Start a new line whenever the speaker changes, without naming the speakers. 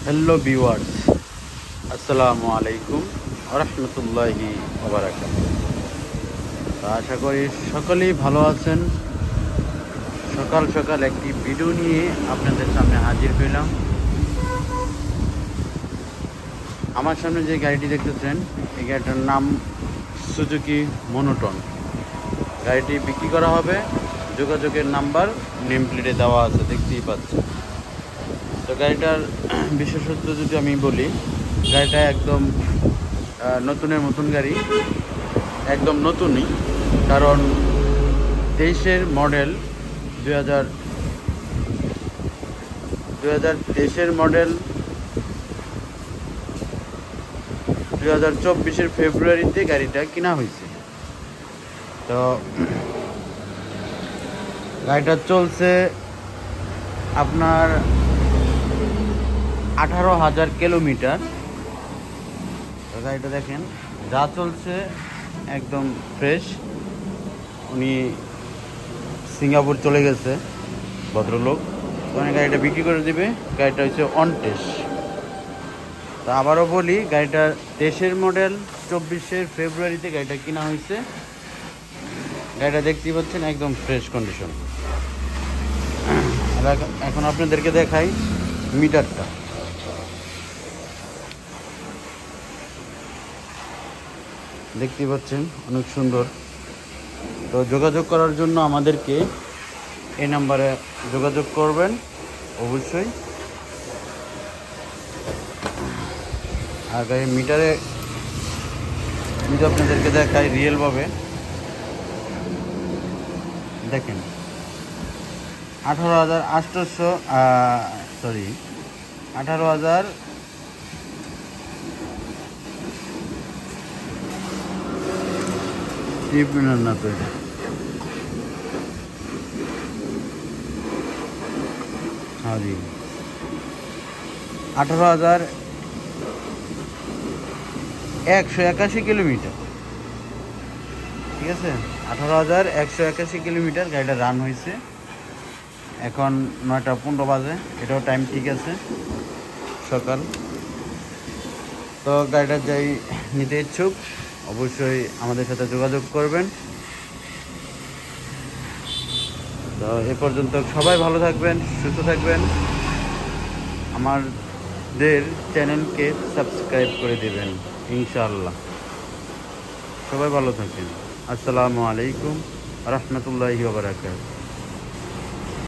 Hello viewers, আসসালামু আলাইকুম ওয়া রাহমাতুল্লাহি ওয়া বারাকাতুহু। আশা করি সকলেই ভালো আছেন। সকাল সকাল একটি ভিডিও নিয়ে আপনাদের সামনে হাজির হইলাম। আমার সামনে যে গাড়িটি দেখতেছেন, এই গাড়িটার নাম সুজুকি মনোটন। গাড়িটি বিক্রি করা হবে, যোগাযোগের নাম্বার নেম প্লেটে দেওয়া আছে, দেখতেই পাচ্ছেন। তো গাড়িটার বিশেষত্ব যদি আমি বলি, গাড়িটা একদম নতুনের মতন গাড়ি, একদম নতুনই। কারণ 23-এর মডেল, 2023-এর মডেল 2024-এর ফেব্রুয়ারিতে গাড়িটা কেনা হয়েছে। তো গাড়িটা চলছে আপনার 18,000 কিলোমিটার। তো গাড়িটা দেখেন, যা চলছে একদম ফ্রেশ। উনি সিঙ্গাপুর চলে গেছে ভদ্রলোক, ওখানে গাড়িটা বিক্রি করে দিবে। গাড়িটা হচ্ছে অন টেস্ট। তো আবারও বলি, গাড়িটা 23-এর মডেল, 24-এর ফেব্রুয়ারিতে গাড়িটা কেনা হয়েছে। গাড়িটা দেখতেই পাচ্ছেন একদম ফ্রেশ কন্ডিশন। এখন আপনাদেরকে দেখাই মিটারটা। দেখতেই পাচ্ছেন অনেক সুন্দর। তো যোগাযোগ করার জন্য আমাদেরকে এই নাম্বারে যোগাযোগ করবেন অবশ্যই। আর গাড়ির মিটারে যদি আপনাদেরকে দেখাই রিয়েলভাবে, দেখেন 18,800 সরি 18,000 না তো, এটা 18,181 কিলোমিটার। ঠিক আছে, 18,181 কিলোমিটার গাড়িটা রান হয়েছে। এখন 9টা 15 বাজে, এটাও টাইম ঠিক আছে, সকাল। তো গাড়িটা যাই নিতে ইচ্ছুক অবশ্যই আমাদের সাথে যোগাযোগ করবেন। তো এ পর্যন্ত সবাই ভালো থাকবেন, সুস্থ থাকবেন। আমাদের চ্যানেলকে সাবস্ক্রাইব করে দেবেন ইনশাআল্লাহ। সবাই ভালো থাকেন। আসসালামু আলাইকুম ওয়া রাহমাতুল্লাহি ওয়া বারাকাতুহু।